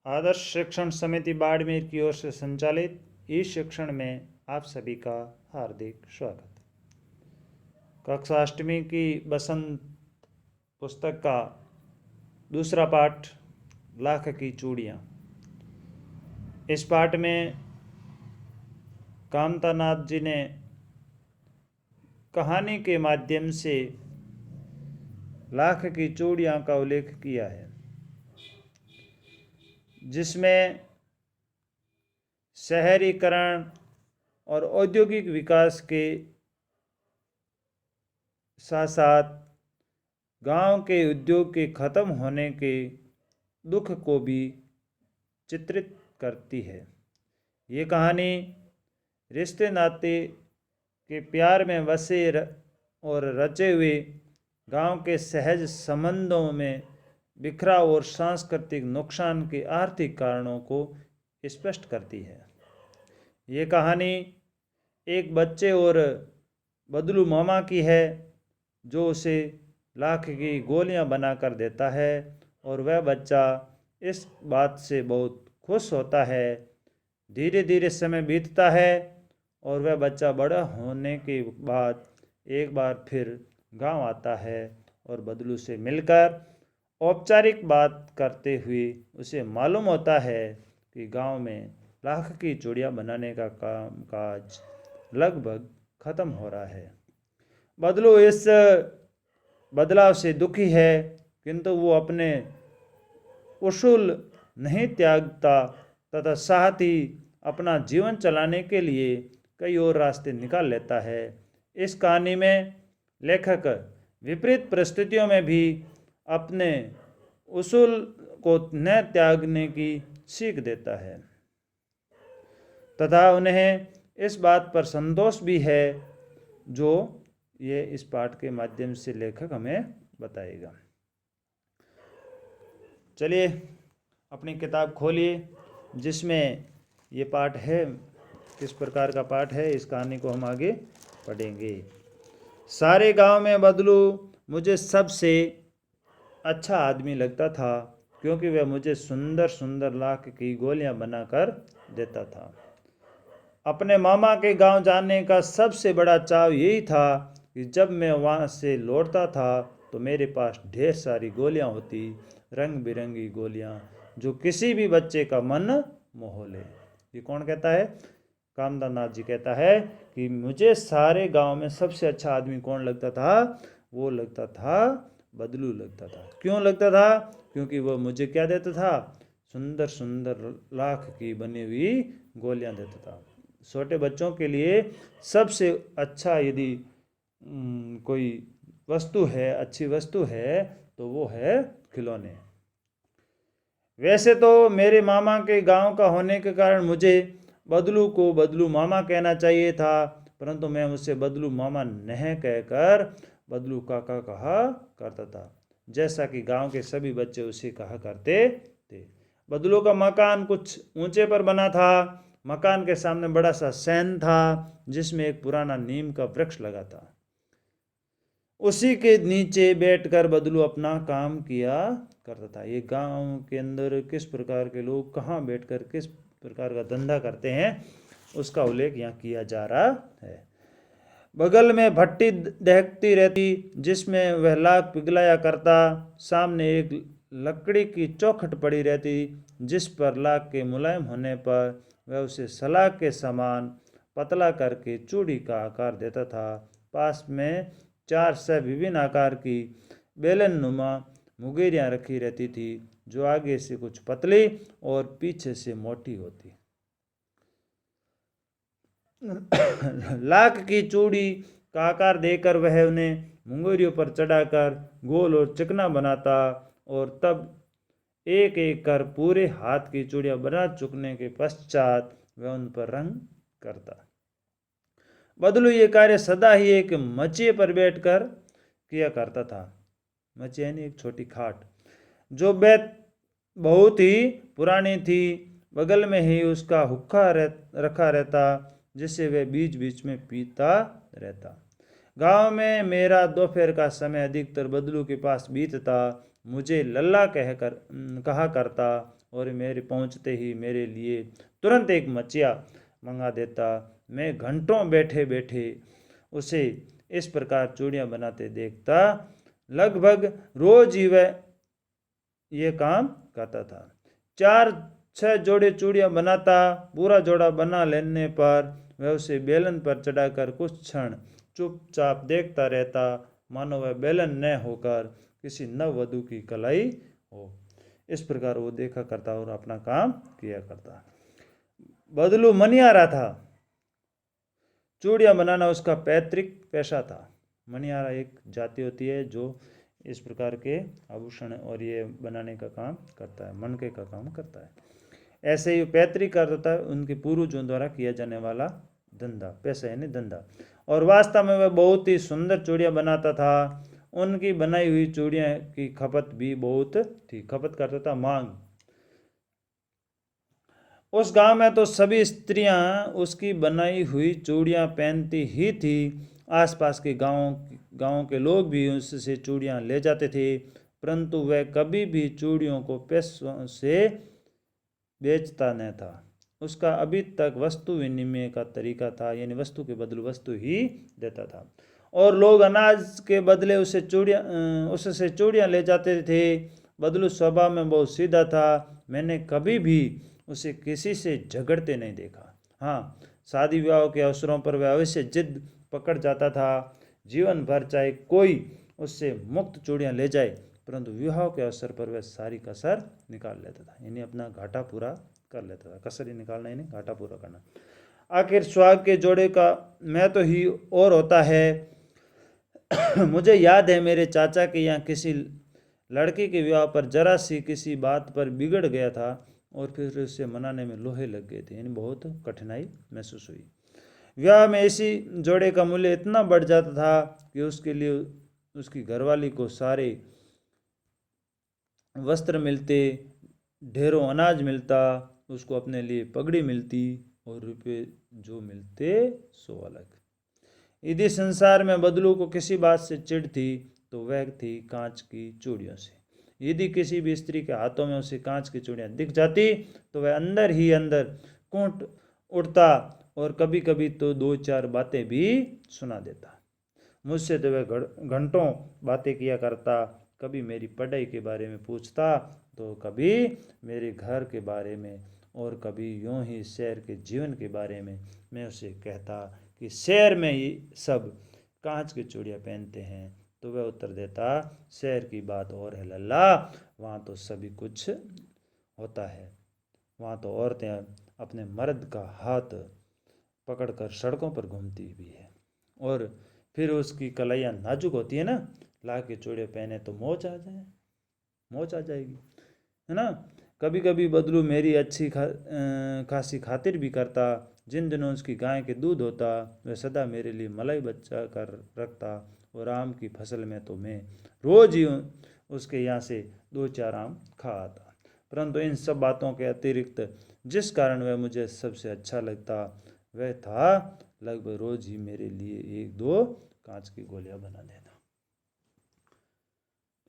आदर्श शिक्षण समिति बाड़मेर की ओर से संचालित ई शिक्षण में आप सभी का हार्दिक स्वागत। कक्षा अष्टमी की बसंत पुस्तक का दूसरा पाठ लाख की चूड़ियाँ। इस पाठ में कामतानाथ जी ने कहानी के माध्यम से लाख की चूड़ियाँ का उल्लेख किया है, जिसमें शहरीकरण और औद्योगिक विकास के साथ साथ गांव के उद्योग के खत्म होने के दुख को भी चित्रित करती है। ये कहानी रिश्ते नाते के प्यार में बसे और रचे हुए गांव के सहज संबंधों में बिखराव और सांस्कृतिक नुकसान के आर्थिक कारणों को स्पष्ट करती है। ये कहानी एक बच्चे और बदलू मामा की है, जो उसे लाख की गोलियां बनाकर देता है और वह बच्चा इस बात से बहुत खुश होता है। धीरे धीरे समय बीतता है और वह बच्चा बड़ा होने के बाद एक बार फिर गांव आता है और बदलू से मिलकर औपचारिक बात करते हुए उसे मालूम होता है कि गांव में लाख की चूड़ियाँ बनाने का काम काज लगभग ख़त्म हो रहा है। बदलू इस बदलाव से दुखी है, किंतु वो अपने उसूल नहीं त्यागता तथा साथ ही अपना जीवन चलाने के लिए कई और रास्ते निकाल लेता है। इस कहानी में लेखक विपरीत परिस्थितियों में भी अपने उसूल को न त्यागने की सीख देता है तथा उन्हें इस बात पर संतोष भी है, जो ये इस पाठ के माध्यम से लेखक हमें बताएगा। चलिए अपनी किताब खोलिए, जिसमें ये पाठ है। किस प्रकार का पाठ है, इस कहानी को हम आगे पढ़ेंगे। सारे गांव में बदलू मुझे सबसे अच्छा आदमी लगता था, क्योंकि वह मुझे सुंदर सुंदर लाख की गोलियां बनाकर देता था। अपने मामा के गांव जाने का सबसे बड़ा चाव यही था कि जब मैं वहां से लौटता था तो मेरे पास ढेर सारी गोलियां होती, रंग बिरंगी गोलियां, जो किसी भी बच्चे का मन मोह ले। ये कौन कहता है? कामदानाथ जी कहता है कि मुझे सारे गांव में सबसे अच्छा आदमी कौन लगता था? वो लगता था बदलू लगता था। क्यों लगता था? क्योंकि वो मुझे क्या देता था? सुंदर सुंदर लाख की बनी हुई गोलियां देता था। छोटे बच्चों के लिए सबसे अच्छा यदि कोई वस्तु है, अच्छी वस्तु है, तो वो है खिलौने। वैसे तो मेरे मामा के गांव का होने के कारण मुझे बदलू को बदलू मामा कहना चाहिए था, परंतु मैं उसे बदलू मामा नहीं कहकर बदलू काका कहा करता था, जैसा कि गांव के सभी बच्चे उसे कहा करते थे। बदलू का मकान कुछ ऊंचे पर बना था। मकान के सामने बड़ा सा सैन था, जिसमें एक पुराना नीम का वृक्ष लगा था। उसी के नीचे बैठकर बदलू अपना काम किया करता था। ये गांव के अंदर किस प्रकार के लोग कहाँ बैठकर किस प्रकार का धंधा करते हैं, उसका उल्लेख यहाँ किया जा रहा है। बगल में भट्टी दहकती रहती, जिसमें वह लाख पिघलाया करता। सामने एक लकड़ी की चौखट पड़ी रहती, जिस पर लाख के मुलायम होने पर वह उसे सलाख के समान पतला करके चूड़ी का आकार देता था। पास में 4 से विभिन्न आकार की बेलन नुमा मुगेरियाँ रखी रहती थी, जो आगे से कुछ पतली और पीछे से मोटी होती। लाख की चूड़ी का आकार देकर वह उन्हें मुंगेरियों पर चढ़ाकर गोल और चिकना बनाता और तब एक एक कर पूरे हाथ की चूड़ियां बना चुकने के पश्चात वह उन पर रंग करता। बदलू ये कार्य सदा ही एक मचिए पर बैठकर किया करता था। मचिया यानी एक छोटी खाट, जो बहुत ही पुरानी थी। बगल में ही उसका हुक्का रखा रहता, जिसे वह बीच बीच में पीता रहता। गांव में मेरा दोपहर का समय अधिकतर बदलू के पास बीतता। मुझे लल्ला कहा करता और मेरे पहुंचते ही मेरे लिए तुरंत एक मचिया मंगा देता। मैं घंटों बैठे बैठे उसे इस प्रकार चूड़ियाँ बनाते देखता। लगभग रोज ही वह ये काम करता था। 4-6 जोड़े चूड़ियाँ बनाता। पूरा जोड़ा बना लेने पर वह उसे बेलन पर चढ़ाकर कुछ क्षण चुपचाप देखता रहता, मानो वह बेलन न होकर किसी नववधु की कलाई हो। इस प्रकार वो देखा करता और अपना काम किया करता। बदलू मनियारा था। चूड़ियाँ बनाना उसका पैतृक पेशा था। मनियारा एक जाति होती है जो इस प्रकार के आभूषण और ये बनाने का काम करता है, मनके का काम करता है। ऐसे ही पैतृक अर्थ होता है उनके पूर्वजों द्वारा किया जाने वाला धंधा, पैसा यानी धंधा। और वास्तव में वह बहुत ही सुंदर चूड़ियाँ बनाता था। उनकी बनाई हुई चूड़ियाँ की खपत भी बहुत थी। खपत करता था, मांग। उस गांव में तो सभी स्त्रियां उसकी बनाई हुई चूड़ियाँ पहनती ही थी। आसपास के गांवों के लोग भी उससे चूड़ियाँ ले जाते थे, परंतु वह कभी भी चूड़ियों को पैसों से बेचता न था। उसका अभी तक वस्तु विनिमय का तरीका था, यानी वस्तु के बदले वस्तु ही देता था। और लोग अनाज के बदले उससे चूड़ियाँ ले जाते थे। बदलू स्वभाव में बहुत सीधा था। मैंने कभी भी उसे किसी से झगड़ते नहीं देखा। हाँ, शादी विवाह के अवसरों पर वह अवश्य जिद पकड़ जाता था। जीवन भर चाहे कोई उससे मुफ्त चूड़ियाँ ले जाए, परंतु विवाह के अवसर पर वह सारी कसर निकाल लेता था, यानी अपना घाटा पूरा कर लेता था। कसर ही निकालना यानी घाटा पूरा करना। आखिर सुहाग के जोड़े का मैं तो ही और होता है। मुझे याद है मेरे चाचा के यहाँ किसी लड़की के विवाह पर जरा सी किसी बात पर बिगड़ गया था और फिर उसे मनाने में लोहे लग गए थे, यानी बहुत कठिनाई महसूस हुई। विवाह में इसी जोड़े का मूल्य इतना बढ़ जाता था कि उसके लिए उसकी घरवाली को सारे वस्त्र मिलते, ढेरों अनाज मिलता, उसको अपने लिए पगड़ी मिलती और रुपये जो मिलते सो अलग। यदि संसार में बदलू को किसी बात से चिढ़ थी तो वह थी कांच की चूड़ियों से। यदि किसी भी स्त्री के हाथों में उसे कांच की चूड़ियाँ दिख जाती तो वह अंदर ही अंदर कूट उठता और कभी कभी तो 2-4 बातें भी सुना देता। मुझसे तो वह घंटों बातें किया करता। कभी मेरी पढ़ाई के बारे में पूछता तो कभी मेरे घर के बारे में और कभी यूं ही शहर के जीवन के बारे में। मैं उसे कहता कि शहर में ही सब कांच की चूड़ियाँ पहनते हैं, तो वह उत्तर देता, शहर की बात और है लल्ला, वहाँ तो सभी कुछ होता है। वहाँ तो औरतें अपने मर्द का हाथ पकड़कर सड़कों पर घूमती भी है और फिर उसकी कलाइयाँ नाजुक होती है ना, ला के चूड़ियाँ पहने तो मौज आ जाएगी, है ना। कभी कभी बदलू मेरी अच्छी खासी खातिर भी करता। जिन दिनों उसकी गाय के दूध होता वह सदा मेरे लिए मलाई बचा कर रखता और आम की फसल में तो मैं रोज ही उसके यहाँ से 2-4 आम खा आता। परंतु इन सब बातों के अतिरिक्त जिस कारण वह मुझे सबसे अच्छा लगता वह था लगभग रोज ही मेरे लिए 1-2 कांच की गोलियां बना देना।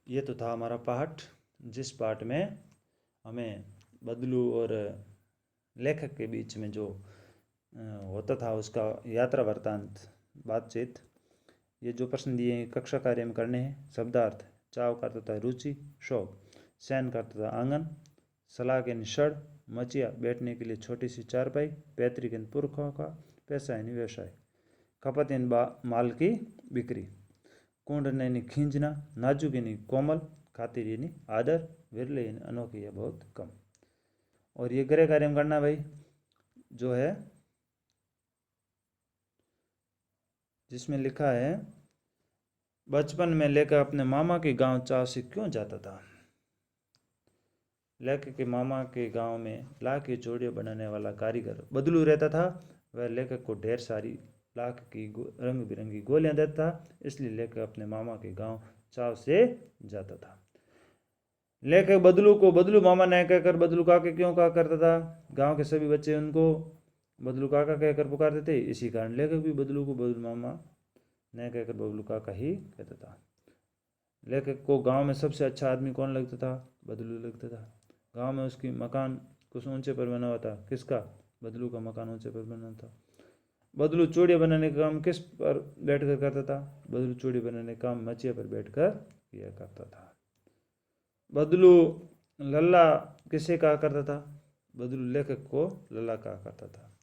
ये तो था हमारा पाठ, जिस पाठ में हमें बदलू और लेखक के बीच में जो होता था उसका यात्रा वृत्तांत, बातचीत, ये जो प्रश्न दिए हैं कक्षा कार्य में करने हैं। शब्दार्थ, चाव करता था रुचि, शौक, शयन करता था आंगन, सलाह के निषण, मचिया बैठने के लिए छोटी सी चारपाई, पैतृक इन पुरखों का, पैसा यानी व्यवसाय, खपत इन माल की बिक्री, कुंड यानी खींचना, नाजुक यानी कोमल, खातिर यानी आदर, विरले यानी अनोखी या बहुत कम। और ये गृह कार्य में करना भाई जो है, जिसमें लिखा है बचपन में लेकर अपने मामा के गांव चाव से क्यों जाता था। लेखक के मामा के गांव में लाख की चूड़ियाँ बनाने वाला कारीगर बदलू रहता था। वह लेखक को ढेर सारी लाख की रंग बिरंगी गोलियां देता था, इसलिए लेखक अपने मामा के गांव चाव से जाता था। लेखक बदलू को बदलू मामा न कहकर बदलू काका क्यों कहा करता था। गांव के सभी बच्चे उनको बदलू काका कहकर पुकारते थे, इसी कारण लेखक भी बदलू को बदलू मामा न कहकर बबलू काका ही कहता था। लेखक को गांव में सबसे अच्छा आदमी कौन लगता था? बदलू लगता था। गांव में उसकी मकान कुछ ऊंचे पर बना हुआ था, किसका? बदलू का मकान ऊंचे पर बना था। बदलू चूड़ियाँ बनाने का काम किस पर बैठकर करता था? बदलू चूड़ी बनाने का काम मचिया पर बैठकर किया करता था। बदलू लल्ला किसे कहा करता था? बदलू लेखक को लल्ला कहा करता था।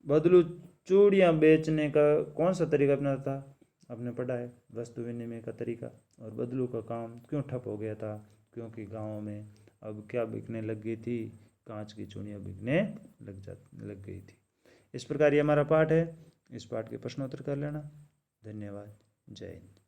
बदलू चूड़ियाँ बेचने का कौन सा तरीका अपनाता था? आपने पढ़ा है, वस्तु विनिमय का तरीका। और बदलू का काम क्यों ठप हो गया था? क्योंकि गाँव में अब क्या बिकने लग गई थी? कांच की चूड़ियाँ बिकने लग गई थी। इस प्रकार ये हमारा पाठ है। इस पाठ के प्रश्नोत्तर कर लेना। धन्यवाद। जय हिंद।